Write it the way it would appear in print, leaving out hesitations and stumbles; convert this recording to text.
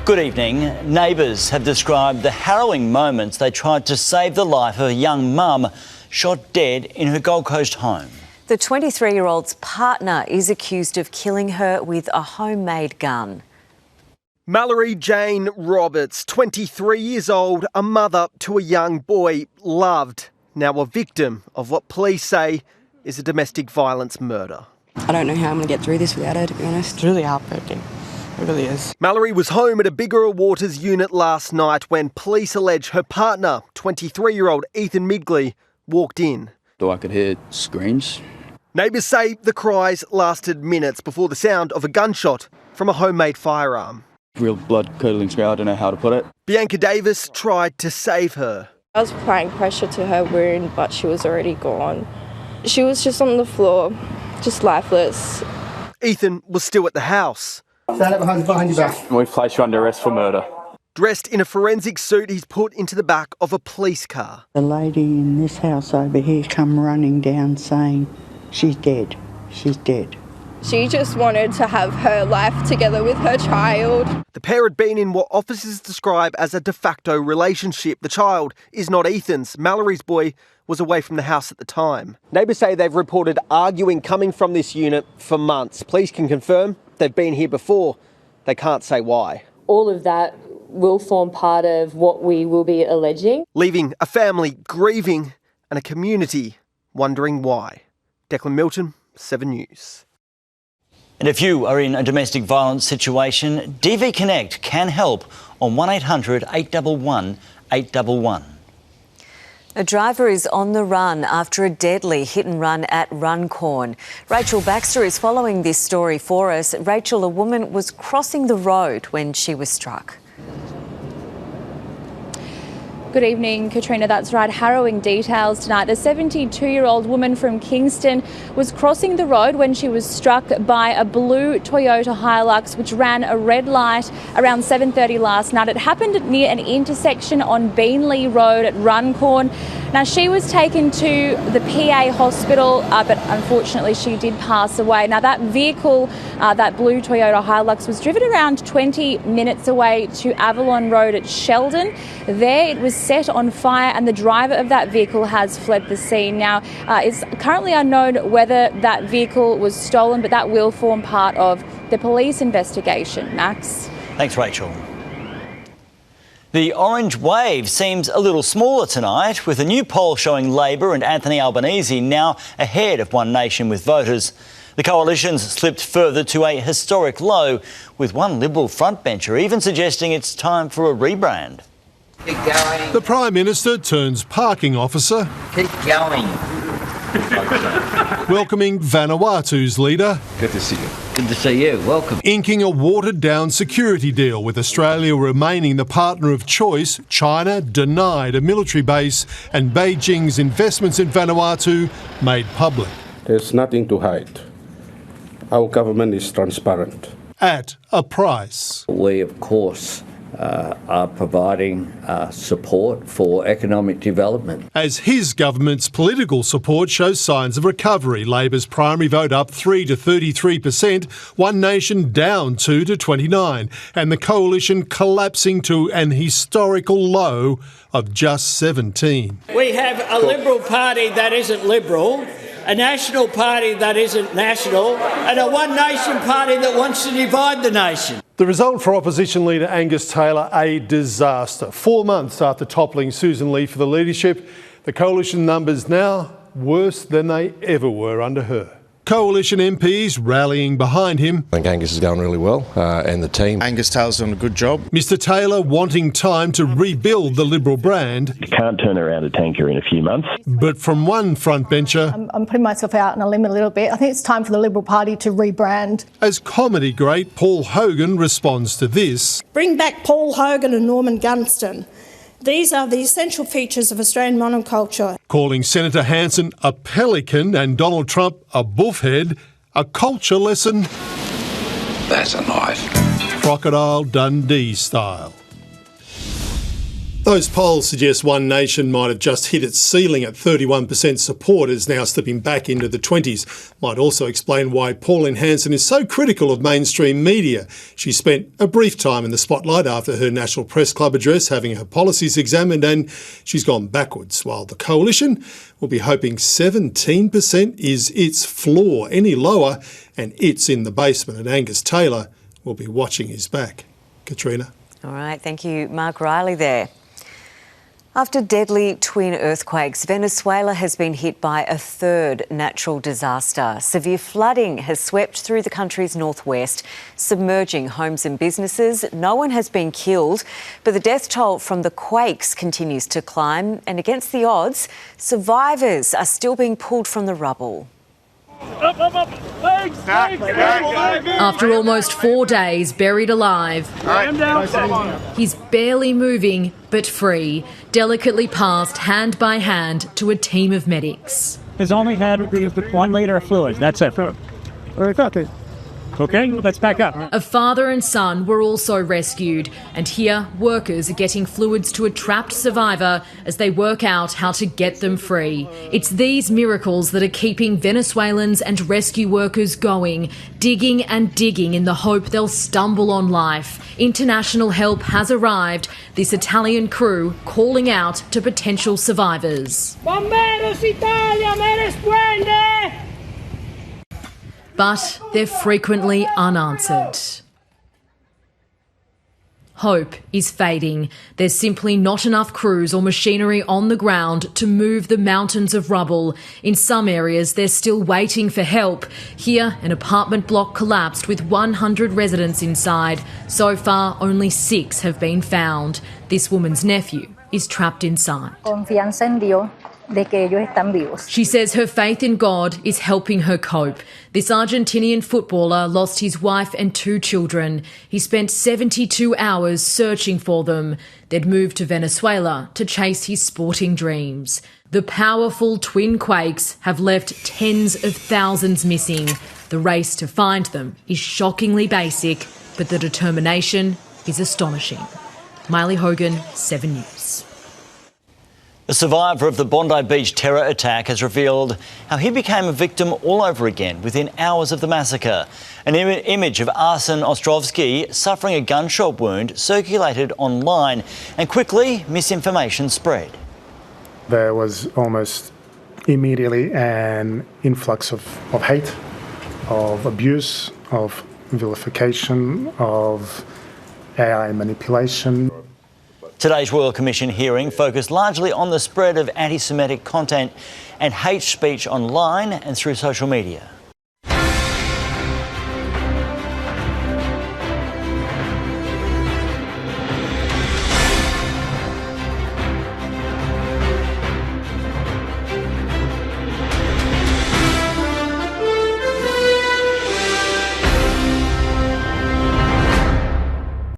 Good evening. Neighbours have described the harrowing moments they tried to save the life of a young mum shot dead in her Gold Coast home. The 23-year-old's partner is accused of killing her with a homemade gun. Mallory Jane Roberts, 23 years old, a mother to a young boy, loved, now a victim of what police say is a domestic violence murder. I don't know how I'm going to get through this without her, to be honest. It's really heartbreaking. It really is. Mallory was home at a Biggera Waters unit last night when police allege her partner, 23-year-old Ethan Midgley, walked in. I could hear screams. Neighbours say the cries lasted minutes before the sound of a gunshot from a homemade firearm. Real blood-curdling scream, I don't know how to put it. Bianca Davis tried to save her. I was applying pressure to her wound, but she was already gone. She was just on the floor, just lifeless. Ethan was still at the house. Stand up behind your back. We've placed you under arrest for murder. Dressed in a forensic suit, he's put into the back of a police car. The lady in this house over here come running down saying, she's dead, she's dead. She just wanted to have her life together with her child. The pair had been in what officers describe as a de facto relationship. The child is not Ethan's. Mallory's boy was away from the house at the time. Neighbours say they've reported arguing coming from this unit for months. Police can confirm they've been here before. They can't say why. All of that will form part of what we will be alleging. Leaving a family grieving and a community wondering why. Declan Milton, 7 News. And if you are in a domestic violence situation, DV Connect can help on 1800 811 811. A driver is on the run after a deadly hit and run at Runcorn. Rachel Baxter is following this story for us. Rachel, a woman was crossing the road when she was struck. Good evening, Katrina. That's right. Harrowing details tonight. The 72-year-old woman from Kingston was crossing the road when she was struck by a blue Toyota Hilux, which ran a red light around 7:30 last night. It happened near an intersection on Beanley Road at Runcorn. Now, she was taken to the PA hospital, but unfortunately she did pass away. Now, that vehicle, that blue Toyota Hilux, was driven around 20 minutes away to Avalon Road at Sheldon. There it was set on fire and the driver of that vehicle has fled the scene. Now, it's currently unknown whether that vehicle was stolen, but that will form part of the police investigation. Max? Thanks, Rachel. The orange wave seems a little smaller tonight, with a new poll showing Labor and Anthony Albanese now ahead of One Nation with voters. The coalition's slipped further to a historic low, with one Liberal frontbencher even suggesting it's time for a rebrand. Keep going. The Prime Minister turns parking officer. Keep going. Welcoming Vanuatu's leader. Good to see you. Good to see you. Welcome. Inking a watered-down security deal with Australia remaining the partner of choice. China denied a military base and Beijing's investments in Vanuatu made public. There's nothing to hide. Our government is transparent. At a price. We, of course, are providing support for economic development. As his government's political support shows signs of recovery, Labor's primary vote up 3 to 33%, One Nation down 2 to 29%, and the coalition collapsing to an historical low of just 17. We have a Liberal Party that isn't Liberal, a National Party that isn't national, and a One Nation Party that wants to divide the nation. The result for opposition leader Angus Taylor, a disaster. 4 months after toppling Susan Lee for the leadership, the coalition numbers now worse than they ever were under her. Coalition MPs rallying behind him. I think Angus is going really well, and the team. Angus Taylor's done a good job. Mr Taylor wanting time to rebuild the Liberal brand. You can't turn around a tanker in a few months. But from one frontbencher. I'm putting myself out on a limb a little bit. I think it's time for the Liberal Party to rebrand. As comedy great Paul Hogan responds to this. Bring back Paul Hogan and Norman Gunston. These are the essential features of Australian monoculture. Calling Senator Hanson a pelican and Donald Trump a buffhead, a culture lesson. That's a knife. Crocodile Dundee style. Those polls suggest One Nation might have just hit its ceiling at 31% support, is now slipping back into the 20s. Might also explain why Pauline Hanson is so critical of mainstream media. She spent a brief time in the spotlight after her National Press Club address, having her policies examined, and she's gone backwards, while the Coalition will be hoping 17% is its floor. Any lower and it's in the basement, and Angus Taylor will be watching his back. Katrina. All right, thank you, Mark Riley there. After deadly twin earthquakes, Venezuela has been hit by a third natural disaster. Severe flooding has swept through the country's northwest, submerging homes and businesses. No one has been killed, but the death toll from the quakes continues to climb, and against the odds, survivors are still being pulled from the rubble. After almost 4 days buried alive, he's barely moving but free, delicately passed hand by hand to a team of medics. His only had 1 litre of fluid, that's it. Okay, let's back up. A father and son were also rescued, and here workers are getting fluids to a trapped survivor as they work out how to get them free. It's these miracles that are keeping Venezuelans and rescue workers going, digging and digging in the hope they'll stumble on life. International help has arrived, this Italian crew calling out to potential survivors. Bomberos Italia, me responde! But they're frequently unanswered. Hope is fading. There's simply not enough crews or machinery on the ground to move the mountains of rubble. In some areas, they're still waiting for help. Here, an apartment block collapsed with 100 residents inside. So far, only 6 have been found. This woman's nephew is trapped inside. Confianza en Dios. She says her faith in God is helping her cope. This Argentinian footballer lost his wife and 2 children. He spent 72 hours searching for them. They'd moved to Venezuela to chase his sporting dreams. The powerful twin quakes have left tens of thousands missing. The race to find them is shockingly basic, but the determination is astonishing. Miley Hogan, 7 News. A survivor of the Bondi Beach terror attack has revealed how he became a victim all over again within hours of the massacre. An image of Arsen Ostrovsky suffering a gunshot wound circulated online, and quickly misinformation spread. There was almost immediately an influx of hate, of abuse, of vilification, of AI manipulation. Today's Royal Commission hearing focused largely on the spread of anti-Semitic content and hate speech online and through social media.